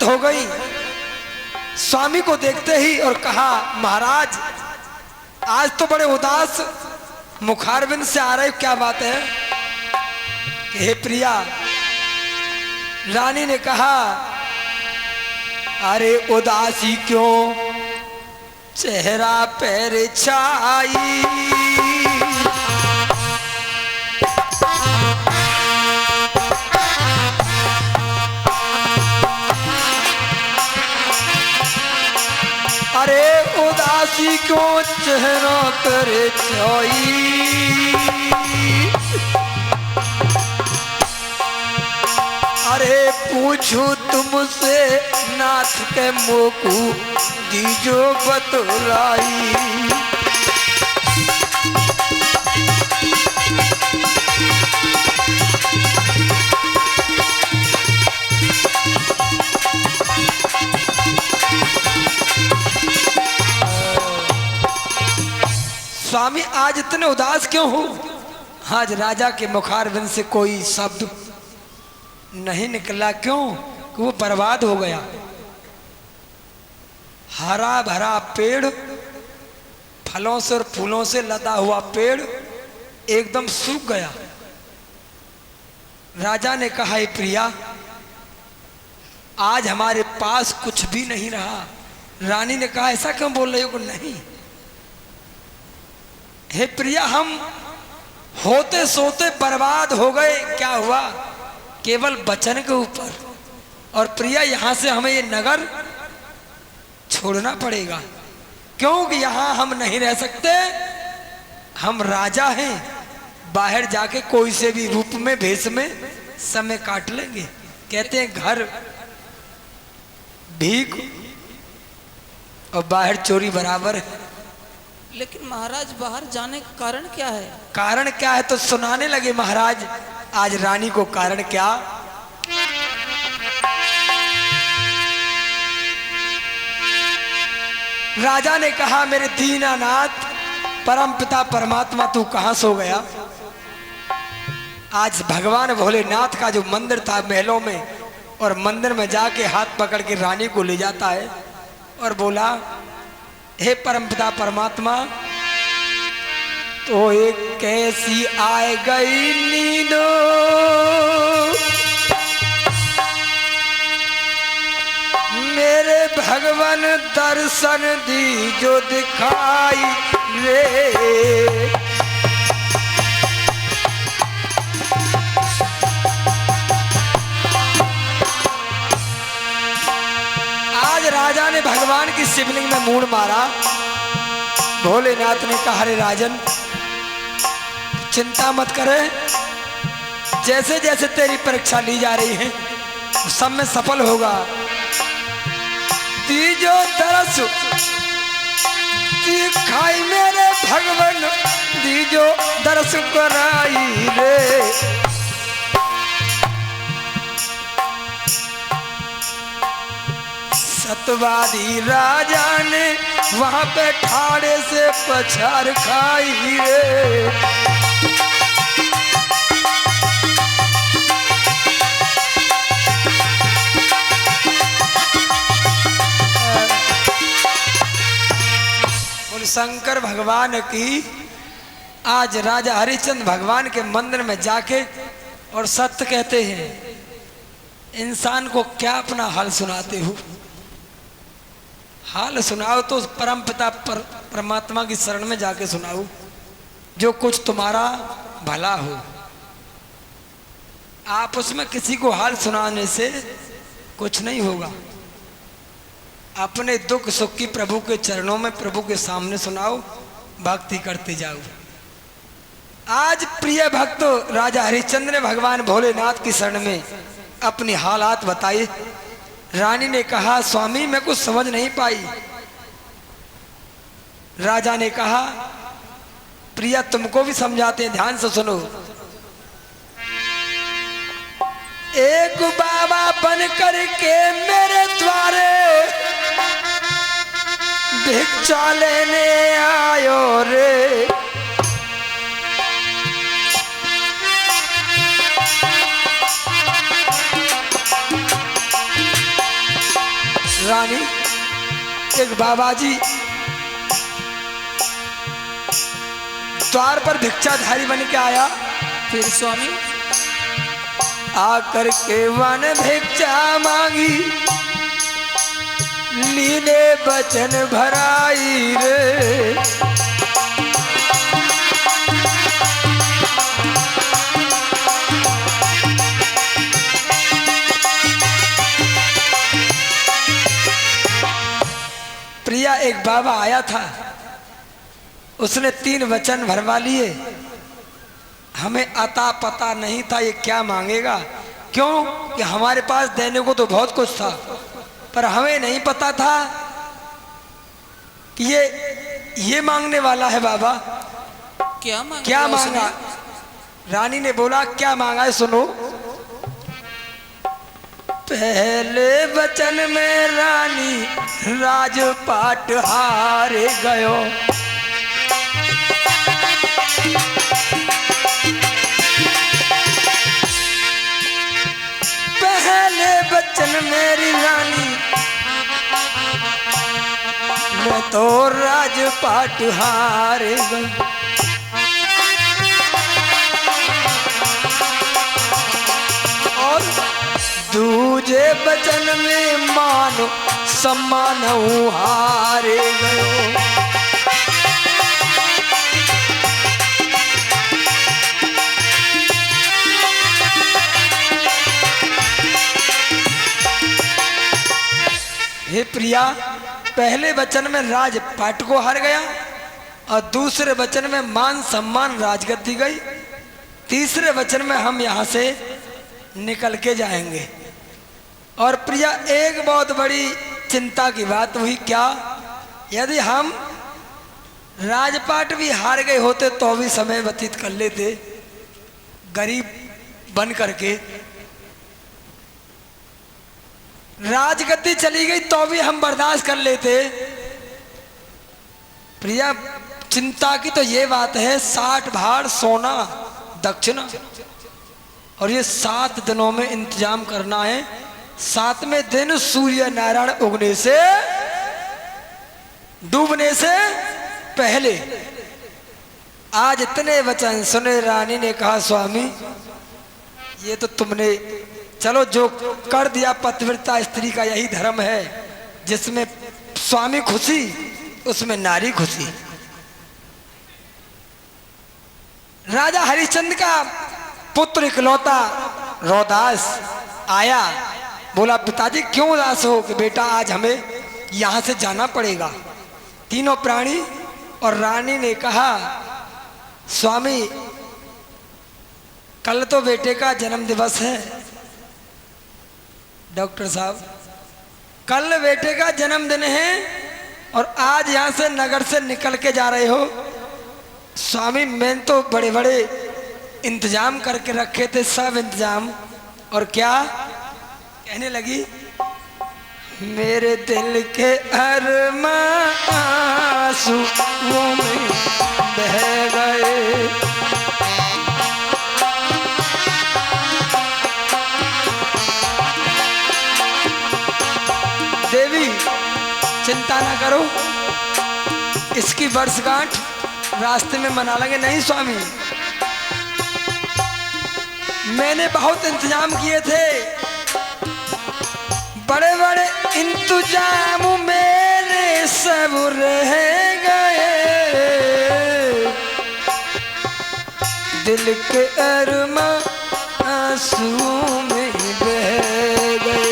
चकित हो गई स्वामी को देखते ही और कहा, महाराज आज तो बड़े उदास मुखारबिंद से आ रहे, क्या बात है? कि हे प्रिया, रानी ने कहा, अरे उदासी क्यों चेहरा पर छाई, अरे उदासी क्यों चेहरा पर छाई, अरे पूछू तुमसे नाथ के मोकू दीजो बतलाई, स्वामी आज इतने उदास क्यों हो? आज राजा के मुखारबिंद से कोई शब्द नहीं निकला, क्यों? कि वो बर्बाद हो गया। हरा भरा पेड़, फलों से और फूलों से लदा हुआ पेड़ एकदम सूख गया। राजा ने कहा, हे प्रिया, आज हमारे पास कुछ भी नहीं रहा। रानी ने कहा, ऐसा क्यों बोल रहे हो? नहीं हे प्रिया, हम होते सोते बर्बाद हो गए। क्या हुआ? केवल वचन के ऊपर। और प्रिया, यहां से हमें ये नगर छोड़ना पड़ेगा, क्योंकि यहां हम नहीं रह सकते। हम राजा हैं, बाहर जाके कोई से भी रूप में, भेष में समय काट लेंगे। कहते हैं घर भीख और बाहर चोरी बराबर है। लेकिन महाराज, बाहर जाने का कारण क्या है? कारण क्या है तो सुनाने लगे महाराज आज रानी को कारण क्या। राजा ने कहा, मेरे दीनानाथ परम पिता परमात्मा, तू कहां सो गया? आज भगवान भोलेनाथ का जो मंदिर था महलों में, और मंदिर में जाके हाथ पकड़ के रानी को ले जाता है और बोला, हे परमपिता परमात्मा, तो एक कैसी आए गई नींदो, मेरे भगवान दर्शन दी जो दिखाई रे। आज राजा ने भगवान की शिवलिंग में मूड़ मारा। भोलेनाथ ने कहा, अरे राजन, चिंता मत करे, जैसे जैसे तेरी परीक्षा ली जा रही है सब में सफल होगा। तीजो तरस दिखाई मेरे भगवान, तीजो दरस कराई रे। सतवादी राजा ने वहां पे ठाड़े से पछाड़ खाई रे। बोले शंकर भगवान की। आज राजा हरिश्चंद्र भगवान के मंदिर में जाके और सत्य कहते हैं, इंसान को क्या अपना हाल सुनाते हो? हाल सुनाओ तो परम पिता परमात्मा की शरण में जाके सुनाओ, जो कुछ तुम्हारा भला हो। आप उसमें किसी को हाल सुनाने से कुछ नहीं होगा। अपने दुख सुख की प्रभु के चरणों में, प्रभु के सामने सुनाओ, भक्ति करते जाओ। आज प्रिय भक्त राजा हरिश्चंद्र ने भगवान भोलेनाथ की शरण में अपनी हालात बताई। रानी ने कहा, स्वामी मैं कुछ समझ नहीं पाई। राजा ने कहा, प्रिया तुमको भी समझाते हैं, ध्यान से सुनो। एक बाबा बन करके मेरे द्वारे भिक्षा लेने आयो रे। रानी एक बाबा जी द्वार पर भिक्षाधारी बन के आया। फिर स्वामी आकर के वन भिक्षा मांगी, लीने बचन भराई रे। प्रिया एक बाबा आया था, उसने 3 वचन भरवा लिए। हमें अता पता नहीं था ये क्या मांगेगा, क्यों कि हमारे पास देने को तो बहुत कुछ था, पर हमें नहीं पता था कि ये मांगने वाला है। बाबा क्या मांगा? रानी ने बोला क्या मांगा है सुनो। पहले वचन में रानी राजपाट हार गयो, पहले वचन मेरी रानी मैं तो राजपाट हार गई। और दूजे वचन में मान सम्मान हार गयो। हे प्रिया, पहले वचन में राजपाट को हार गया और दूसरे वचन में मान सम्मान राजगद्दी गई, तीसरे वचन में हम यहाँ से निकल के जाएंगे। और प्रिया एक बहुत बड़ी चिंता की बात हुई, क्या यदि हम राजपाट भी हार गए होते तो भी समय व्यतीत कर लेते गरीब बन करके, राजगद्दी चली गई तो भी हम बर्दाश्त कर लेते। प्रिया चिंता की तो ये बात है, 60 भाड़ सोना दक्षिणा, और ये 7 दिनों में इंतजाम करना है। 7वें दिन सूर्य नारायण उगने से डूबने से पहले। आज इतने वचन सुने रानी ने कहा स्वामी ये तो तुमने, चलो जो कर दिया, पतिव्रता स्त्री का यही धर्म है, जिसमें स्वामी खुशी उसमें नारी खुशी। राजा हरिश्चंद्र का पुत्र इकलौता रोदास आया, बोला पिताजी क्यों उदास हो? कि बेटा आज हमें यहाँ से जाना पड़ेगा। तीनों प्राणी और रानी ने कहा स्वामी कल तो बेटे का जन्म दिवस है। डॉक्टर साहब कल बेटे का जन्मदिन है और आज यहाँ से नगर से निकल के जा रहे हो। स्वामी मैंने तो बड़े बड़े इंतजाम करके रखे थे, सब इंतजाम, और क्या कहने लगी, मेरे दिल के अरमां आंसुओं में बह गए। देवी चिंता ना करो, इसकी वर्षगांठ रास्ते में मना लेंगे। नहीं स्वामी मैंने बहुत इंतजाम किए थे, बड़े बड़े इंतजाम मेरे सब रह गए, दिल के अरमां आंसुओं में बह गए।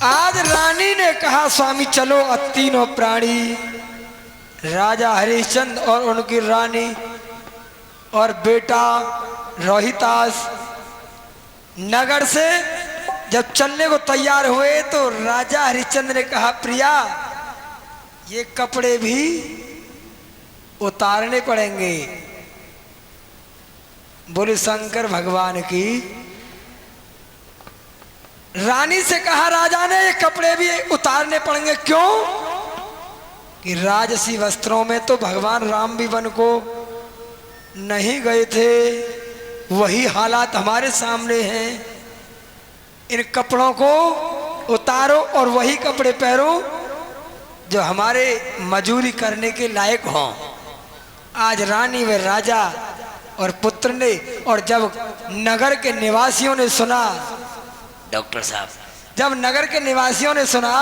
आज रानी ने कहा स्वामी चलो। तीनों प्राणी राजा हरिश्चंद्र और उनकी रानी और बेटा रोहितास नगर से जब चलने को तैयार हुए तो राजा हरिश्चंद्र ने कहा प्रिया ये कपड़े भी उतारने पड़ेंगे। बोले शंकर भगवान की। रानी से कहा राजा ने ये कपड़े भी उतारने पड़ेंगे। क्यों? कि राजसी वस्त्रों में तो भगवान राम भी वन को नहीं गए थे, वही हालात हमारे सामने हैं। इन कपड़ों को उतारो और वही कपड़े पहनो जो हमारे मजूरी करने के लायक हों। आज रानी व राजा और पुत्र ने, और जब नगर के निवासियों ने सुना, डॉक्टर साहब, जब नगर के निवासियों ने सुना